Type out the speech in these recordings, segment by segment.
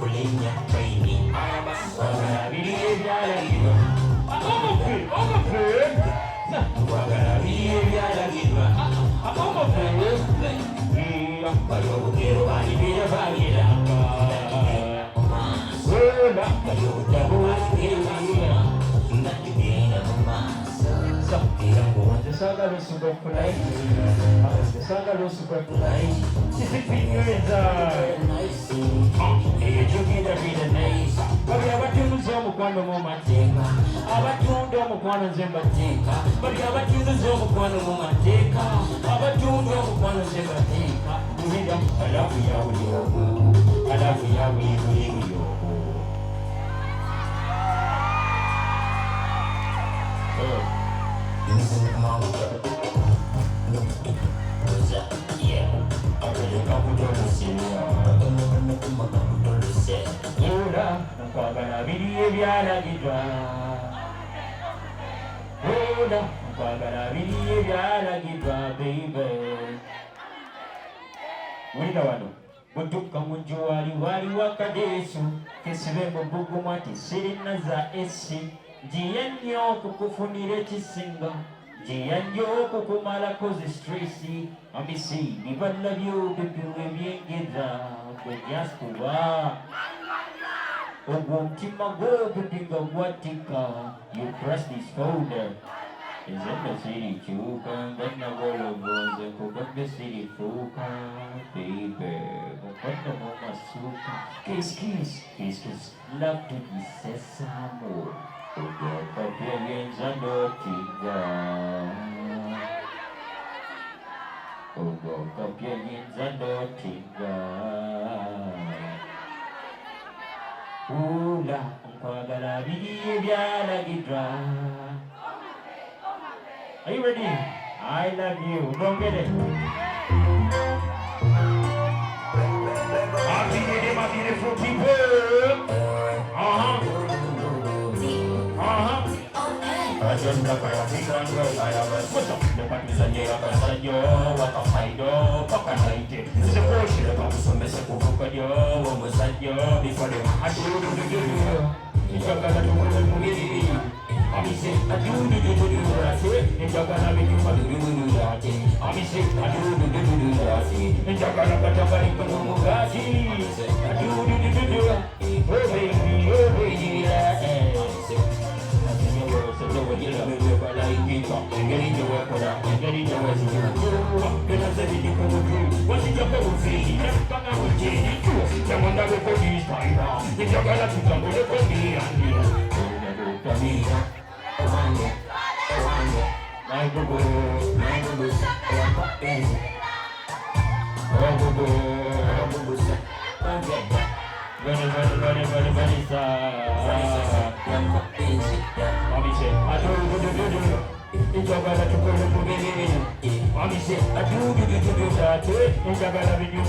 kulinya training Wagala biriye byalagirwa Wagala biriye byalagirwa Bayobugero balibira bagiranga Bayojabu bagiranga Natugenda mu maaso Saga lo super polite, saga lo super polite. This is Pinyoza. Hey, you get a bit of nice. But we have a tune some Omukwano Momateka. Abatundu Omukwano Zembateka. But we have a tune some Omukwano Momateka. Abatundu Omukwano Zembateka. We don't allow you, allow you. Kwagala biriye byalagirwa baby Wulira wano Butuka munju wali wakadeesu Kesibe mu buguma tisirina za esi Njiya nnyo okukufunira ekisinga Njiya nnyo okukumalako zi stresi Amisi nibalabyo bibyo ebyengeza Gwe just kuba Omutima gw'obudinga gwatika You press this folder Ezembe sirikyuka nga nagolobooze nkugambye sirifuuka Baby mukwano mumasuuka Kiss Love to disesamo Ogokapya byenza ndotiga Ula, nkwagala biriye byalagirwa. Are you ready? I love you. Go get it. My beautiful people. Agenda para African girl, I have a what's up? The party's a year of a yo, what a fight, fuck a night. This is a portion of some mess of yo, almost like yo, before them. I do it's a better to win the movie. I say, I do that. It's a better to do that. I say, I do that. It's a better to do Omukazi. I do that. Oh baby, So we're getting a little bit like it up and getting the work on that and getting the rest of the work. Then I said, you can do what's in your whole thing? Never come out with Jenny. Someone that will put these time now. If you're gonna pick up with a cookie and me, my boo, very sad. Mommy said, I do. It's a better to go to the Mommy said, I do that. It's a better to do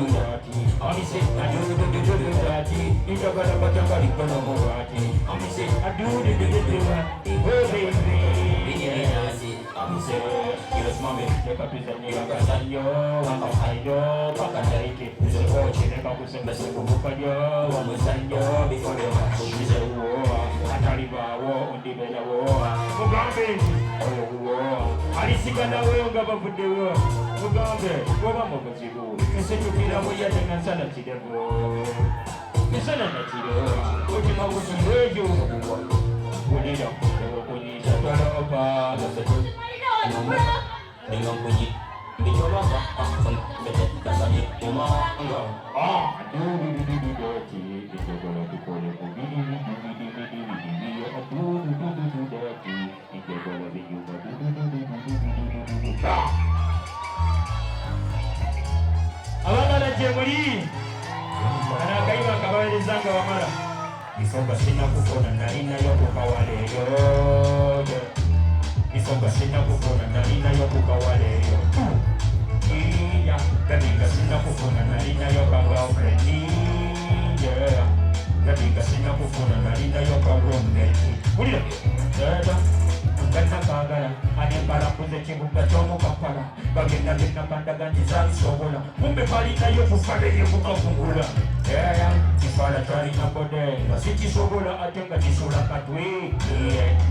that. Mommy said, I do that. It's a better to do that. Mommy said, I do that. Oh, baby. Mommy said, yes, mommy, the puppies and you are yo, I do, Papa Nike. It's a fortune, a couple of messages for Bukayo, Musanyo, before the match. She's a war, a Taliban war, on the Bella war. Mugambe, oh, war. Alisika na wewe ngaba fude war. Mugambe, woba mokozibu. Nsetu kila moja tena sana tidebo. Nisana na tidebo. Ujima kusiwejo. Ulida, ewa kunyisha tolopa. Dengan bunyi dicoba langsung bete kasih umangga abana jemuri anakaiwa kabali zanga wamara isoba sina kufona nalina yoko kawaleyo Isoba sina kufuna nalina yokuka waleyo Iya, katika sina kufuna nalina yoka girlfriend Yeah, katika sina kufuna nalina yoka roommate Ulira, dada, Ganakagala, Anembara Puzechibuka Tomo Kapara, Bagina Kandaganiza Sobola, Pumbepalina Yofufale Yukukula, Tifala Tarina Bode, City Sobola, Atenga Tisula Katwe,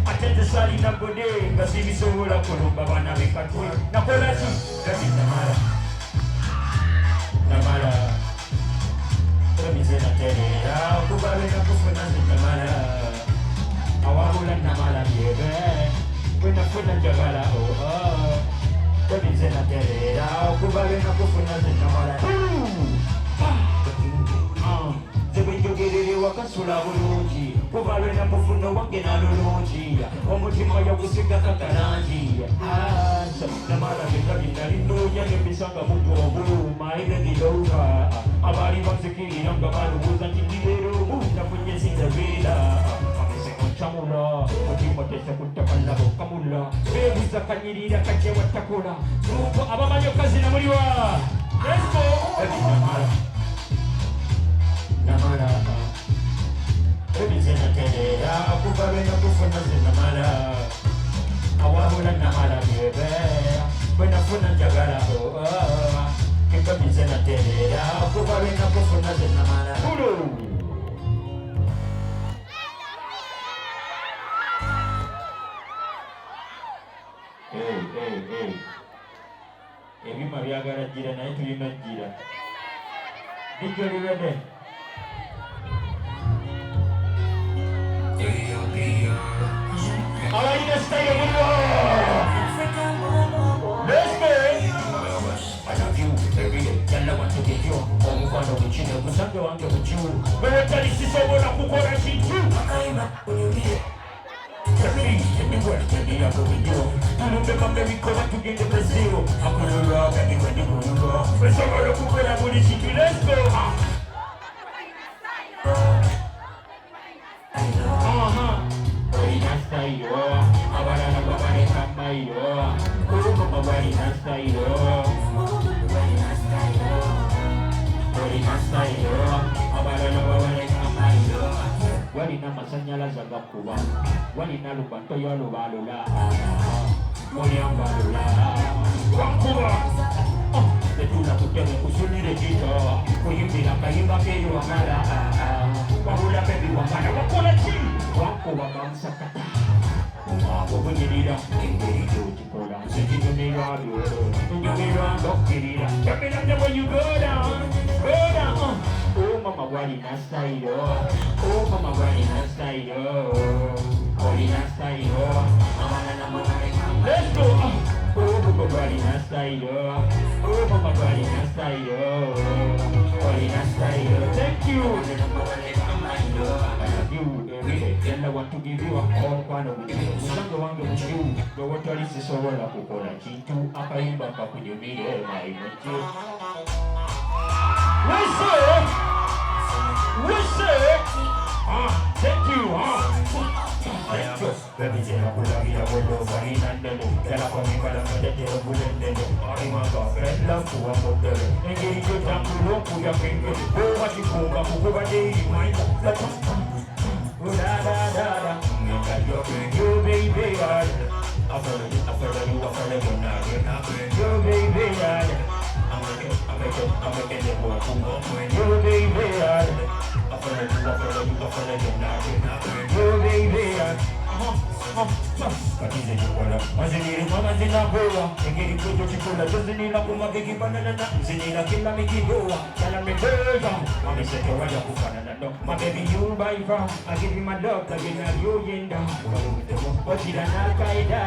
Attend the Salina Bode, Gasivi Sobola, Kulumba Vanavi Katwe, Napolati, Namara, Namara, Remisena Terra, Kubarina Kufuna Namara, Awabula Namara, when I put a Jagala, Remisena Terra, Kubarina Kufuna Namara. Wakasula bulungi kubalwena mufuno wange nalulungi omutima yagusiga kakalangi namala binalinoonya nebisanga mugobuluma enegiloga abaali banzikirira nga balubuuza nti ndireero nafunye sinzabeera ameseko mutima tese kutakalabo kamula beebuza kanyirira kajewa takola nuko abamanyi okazina muliwa lesko ebinamala namala Remisena Terra, Kubarina Kufuna Namala, Awahula Namala, when I put a Jagara, Remisena Terra, Kubarina Kufuna Namala. Hey. Every Maria Gira, night to you, not Gira. Did you ready? Alright, let's stay over let's go. I love you every day. Tell I want to get you. Omukwano with you. Kusanga wange with you. But tell this is over na kukora chinchu. Anywhere, baby, I go with you. You know, make a baby come to get the Brazil. I'm gonna love anywhere you go. But somewhere to kukora with you. Let's go. Walina masanyalaza gakuba walina lubanto yolubalula mulyambalula wakuba tetula kuteme kusulire jito kuyimbira kayimba keyo wamala wabula bebi wamala wakola ki wakuba bamusakata Obunyirira engeri gy'okikola nzikinyumirwa byolo nyumirwa ng'okkirira jamira when you go down oh mama walina style oh mama walina style walina style let's go oh mama walina style oh mama walina style walina style thank you you every day. Then I want to give you a call one of you. Musanga wange with you. The water is so well up for a chintu. Akaimba kakunyumire my mochi. Thank you. Thank you. Baby, I will love you. I will love you. And then I come in for the day. I will end it. I'm a girlfriend. Love to a mother. And you go down to look for your finger. Oh, what you go back to over there. You might. You baby, I follow you, you're not. You baby, I'm making it more. You baby, I follow you, you're not. You baby, Mazini boa, engeri kujo chikula, jozini la kumagegi banana, zini la kila mikidoa, kala medoja, mami seke wala kufana no. My baby you by far, I give you my dog, I give you yenda, Wakira na kaida.